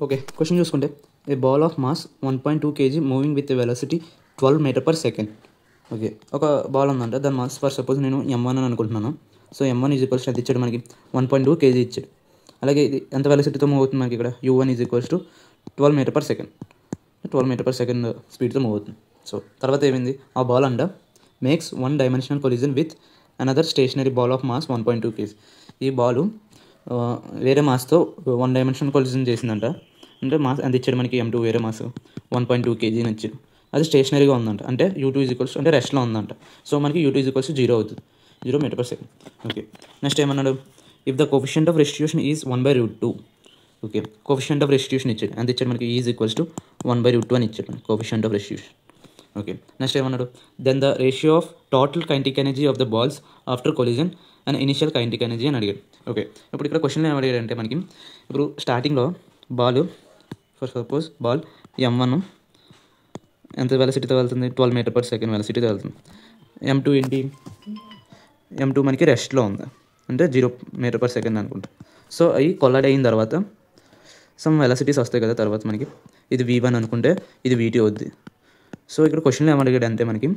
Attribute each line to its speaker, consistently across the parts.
Speaker 1: Okay, question చూసుకుంటే a ball of mass 1.2 kg moving with velocity 12 meter per second. Okay, ఒక ball ఉందంట, దాని mass for suppose నేను m1 అని అనుకుంటున్నాను. సో m1 ఈజ్ ఈక్వల్స్ ఎంత ఇచ్చాడు మనకి 1.2 kg ఇచ్చాడు. అలాగే ఇది ఎంత వెలాసిటీతో మూవ్ అవుతుంది మనకి ఇక్కడ u1 is equals to 12 meter per second. 12 meter per second స్పీడ్తో మూవ్ అవుతుంది. సో తర్వాత ఏమైంది, ఆ బాల్ అంట makes one dimensional collision with another stationary ball of mass 1.2 kg. ఈ బాలు వేరే మాస్తో వన్ డైమెన్షనల్ కొలిజన్ చేసిందంట. అంటే మాస్ ఎంత ఇచ్చాడు మనకి m2 వేరే మాస్ 1.2 kg అని ఇచ్చాడు. అది స్టేషనరీగా ఉందంట, అంటే u2 ఈజ్ ఈక్వల్స్ అంటే రెస్ట్లో ఉందంట. సో మనకి u2 ఈజ్ ఈక్వల్స్ 0 అవుతుంది, 0 meter per second. Okay, next ఏమన్నాడు, if the coefficient of restitution is 1/√2. Okay, coefficient of restitution ఇచ్చాడు, ఎంత ఇచ్చాడు మనకి ఈజ్ ఈక్వల్స్ టు 1/√2 అని ఇచ్చాడు coefficient of restitution. Okay, next ఏమన్నాడు, then the ratio of total kinetic energy of the balls after collision and initial kinetic energy అని అడిగాడు. Okay, ఇప్పుడు ఇక్కడ క్వశ్చన్ ఏం అడిగాడంటే మనకి ఇప్పుడు స్టార్టింగ్లో ball for suppose ball m1 ఎంత వెలాసిటీతో వెళ్తుంది 12 మీటర్ పర్ సెకండ్ వెలాసిటీతో వెళ్తుంది. m2 ఏంటి, m2 మనకి రెస్ట్లో ఉంది, అంటే 0 మీటర్ పర్ సెకండ్ అనుకుంటా. సో అవి కొల్లైడ్ అయిన తర్వాత సమ్ వెలాసిటీస్ వస్తాయి కదా, తర్వాత మనకి ఇది v1 అనుకుంటే ఇది v2 అవుద్ది. సో ఇక్కడ క్వశ్చన్లో ఏమడిగాడు అంటే మనకి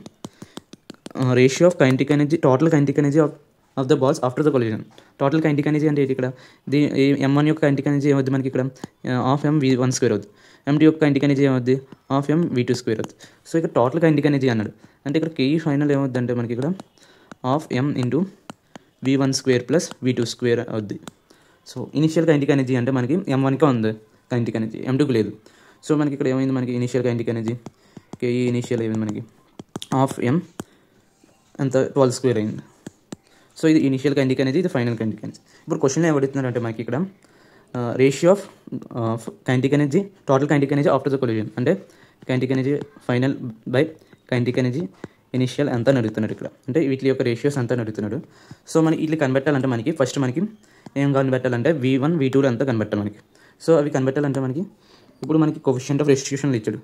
Speaker 1: ratio of kinetic energy, total kinetic energy of the balls after the collision. Total kinetic energy అంటే ఇక్కడ m1 యొక్క కైనెటిక్ ఎనర్జీ ఏమవుద్ది మనకి ఇక్కడ హాఫ్ mv1² అవుద్ది. m2 యొక్క కైనెటిక్ ఎనర్జీ ఏమవుద్ది హాఫ్ mv2² అవుద్ది. సో ఇక్కడ టోటల్ కైనెటిక్ ఎనర్జీ అన్నాడు, అంటే ఇక్కడ కే ఫైనల్ ఏమవుద్ది అంటే మనకి ఇక్కడ half m into v1² plus v2² అవుద్ది. సో ఇనిషియల్ కైనెటిక్ ఎనర్జీ అంటే మనకి m1కే ఉంది కైనెటిక్ ఎనర్జీ, m2కి లేదు. సో మనకి ఇక్కడ ఏమైంది, మనకి initial kinetic energy K initial అయింది మనకి హాఫ్ m ఎంత 12² అయింది. సో ఇది ఇనిషియల్ కైనెటిక్ ఎనర్జీ, ఇది ఫైనల్ కైనెటిక్ ఎనర్జీ. ఇప్పుడు క్వశ్చన్ ఏం అడుగుతున్నారంటే మనకి ఇక్కడ ratio of kinetic energy, total kinetic energy after the collision, అంటే kinetic energy final by kinetic energy initial ఎంత అని అడుగుతున్నాడు ఇక్కడ, అంటే వీటి యొక్క రేషియోస్ ఎంత అని అడుగుతున్నాడు. సో మనకి ఇట్లా కనిపెట్టాలంటే మనకి ఫస్ట్ మనకి ఏం కనిపెట్టాలంటే v1 v2 అంతా కనిపెట్టాలి మనకి. సో అవి కనిపెట్టాలంటే మనకి ఇప్పుడు మనకి కోఫిషియంట్ ఆఫ్ రెస్టిట్యూషన్లు ఇచ్చాడు,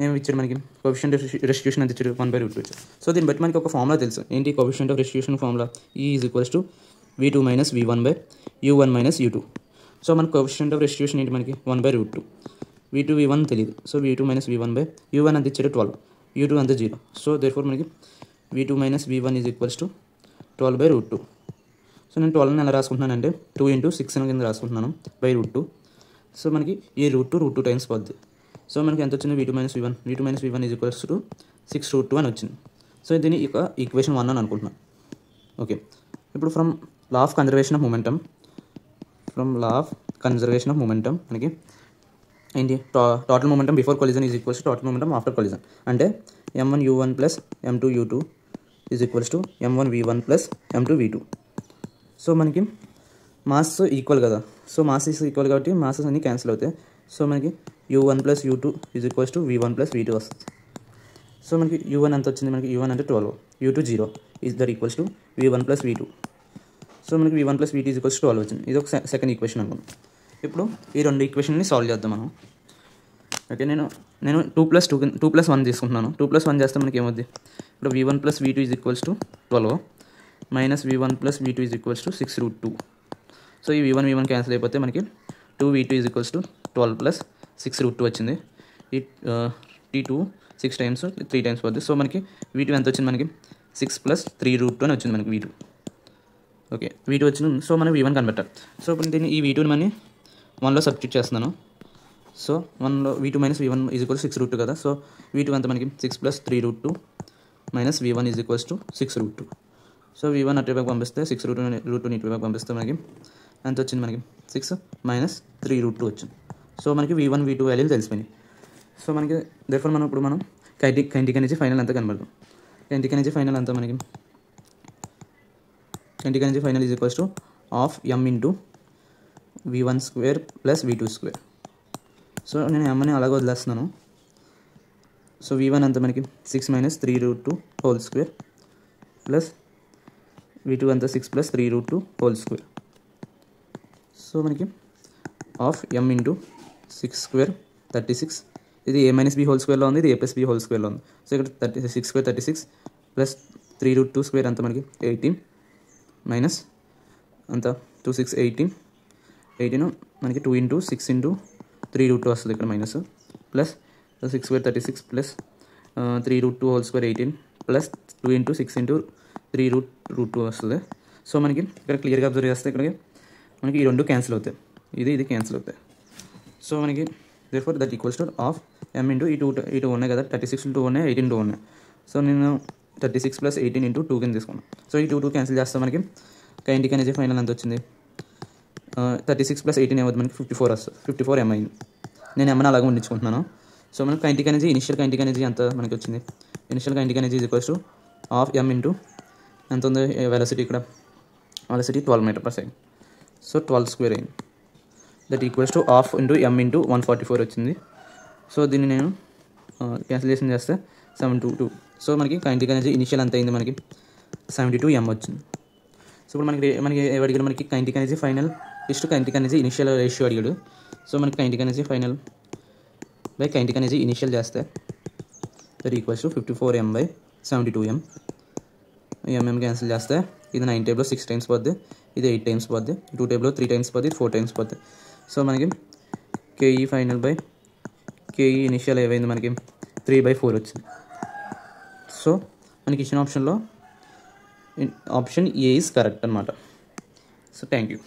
Speaker 1: ఏమి ఇచ్చాడు మనకి కోఫిషియంట్ ఆఫ్ రెస్టిట్యూషన్ ఎంత ఇచ్చాడు 1/√2 ఇచ్చాడు. సో దీన్ని బట్టి మనకి ఒక ఫార్ములా తెలుసు, ఏంటి coefficient of restitution formula E is equals to v2 minus v1 by u1 minus u2. So మనకి కోఫిషియంట్ ఆఫ్ రెస్టిట్యూషన్ ఏంటి మనకి 1/√2, v2 v1 తెలియదు. So v2 minus v1 by u1 అంత ఇచ్చాడు 12, u2 అంత 0. సో దేర్ఫోర్ మనకి v2 minus v1 is equals to 12/√2. So నేను 12 ఎలా రాసుకుంటున్నాను అంటే 2 × 6 కింద రాసుకుంటున్నాను /√2. సో మనకి ఈ √2 టైమ్స్ పోద్ది. సో మనకి ఎంత వచ్చింది v2 minus v1 is equals to 6√2 అని వచ్చింది. సో దీన్ని ఇక ఈక్వేషన్ 1 అని అనుకుంటున్నాను. ఓకే, ఇప్పుడు from law of conservation of momentum, మనకి ఏంటి total momentum before collision is equals to total momentum after collision, అంటే m1 u1 plus m2 u2 is equals to m1 v1 plus m2 v2. So మనకి mass equal కదా, so mass equal కాబట్టి masses అన్ని cancel అవుతాయి. So మనకి u1 plus u2 is equals to v1 plus v2 వస్తుంది. So మనకి u1 ఎంత వచ్చింది, మనకి u1 అంటే 12, u2 0 is that equals to v1 plus v2. So మనకి v1 plus v2 is equals to 12 వచ్చింది. ఇది ఒక సెకండ్ ఈక్వేషన్ అనుకుందాం. ఇప్పుడు ఈ రెండు ఈక్వేషన్ని సాల్వ్ చేద్దాం మనం. ఓకే, నేను 2+1 తీసుకుంటున్నాను. 2+1 చేస్తే మనకి ఏమవుద్ది, ఇప్పుడు v1 plus v2 is equals to 12 minus v1 plus v2 is equals to 6√2. So ఈ v1 క్యాన్సిల్ అయిపోతే మనకి 2v2 is equals to 12 plus 6√2 వచ్చింది. ఈ t2 6 టైమ్స్ 3 టైమ్స్ పోద్ది. సో మనకి v2 ఎంత వచ్చింది, మనకి 6 ప్లస్ 3√2 అని వచ్చింది మనకి v2. ఓకే, v2 వచ్చింది. సో మనం v1 కనిపెట్టాలి. సో ఇప్పుడు దీన్ని ఈ v2ని మనం 1లో సబ్స్టిట్యూట్ చేస్తున్నాను. సో 1లో v2 minus v1 is equals 6√2 కదా. సో v2 అంతా మనకి 6 plus 3√2 minus v1 is equals to 6√2. So v1 అటువైపు పంపిస్తే 6√2 ఇటువైపు పంపిస్తే మనకి ఎంత వచ్చింది, మనకి 6 మైనస్ 3√2 వచ్చింది. సో మనకి v1 v2 వాల్యూలు తెలిసిపోయినాయి. సో మనకి దేర్ఫోర్ ఇప్పుడు మనం కైనెటిక్ ఎనర్జీ ఫైనల్ అంతా కనబడతాం. కైనెటిక్ ఎనర్జీ ఫైనల్ అంతా మనకి kinetic energy final is equals to half m into v1² plus v2². So నేను mని అలాగే వదిలేస్తున్నాను. సో v1 అంతా మనకి 6 minus 3√2 whole square plus v2 అంతా 6 ప్లస్ 3√2 హోల్ స్క్వేర్. సో మనకి హాఫ్ m ఇంటూ 6² 36. ఇది a మైనస్ b హోల్ స్క్వేర్లో ఉంది, ఇది a ప్లస్ b హోల్ స్క్వేర్లో ఉంది. సో ఇక్కడ 6² 36 ప్లస్ 3√2² అంతా మనకి 18 మైనస్ అంతా 2 6 18 మనకి 2 × 6 × 3√2 వస్తుంది ఇక్కడ minus plus 6/36 plus 3√2 whole square 18 plus 2 × 6 × 3√2 వస్తుంది. సో మనకి ఇక్కడ క్లియర్గా అబ్జర్వ్ చేస్తే ఇక్కడికి మనకి ఈ రెండు క్యాన్సిల్ అవుతాయి, ఇది క్యాన్సిల్ అవుతాయి. సో మనకి therefore that equals to half m into ఈ టూ ఉన్నాయి కదా, 36 × 2 ఉన్నాయి, 18 × 2 ఉన్నాయి. సో నేను 36 + 18 × 2 కింద తీసుకున్నాను. సో ఈ 2 క్యాన్సిల్ చేస్తే మనకి కైనెటిక్ ఎనర్జీ ఫైనల్ ఎంత వచ్చింది, 36 + 18 ఏమవుతుంది మనకి 54 వస్తుంది. 54 m అయింది. నేను ఎమ్ని అలాగే ఉండించుకుంటున్నాను. సో మనకి kinetic energy, initial kinetic energy ఎంత మనకి వచ్చింది, initial kinetic energy equals to ½ m into ఎంత ఉంది వెలాసిటీ, ఇక్కడ వెలాసిటీ 12 m/s. సో 12 స్క్వేర్ అయింది. దట్ ఈక్వల్స్ టు ½ × m × 144 వచ్చింది. సో దీన్ని నేను క్యాన్సిలేషన్ చేస్తే 722. సో మనకి కైనెటిక్ ఎనర్జీ ఇనిషియల్ ఎంత అయింది మనకి 72 m వచ్చింది. సో ఇప్పుడు మనకి అడిగాడు, మనకి kinetic energy final is to kinetic energy initial ratio అడిగాడు. సో మనకి kinetic energy final by kinetic energy initial చేస్తే that equals to 54m/72m. mm cancel చేస్తే ఇది 9 టేబుల్లో 6 టైమ్స్ పోద్ది, ఇది 8 టైమ్స్ పోద్ది, 2 టేబుల్లో 3 టైమ్స్ పోద్ది, 4 టైమ్స్ పోద్ది. సో మనకి KE final by KE initial ఏమైంది మనకి 3/4 వచ్చింది. సో మనకి ఇచ్చిన ఆప్షన్లో ఆప్షన్ ఏ ఈజ్ కరెక్ట్ అనమాట. So thank you.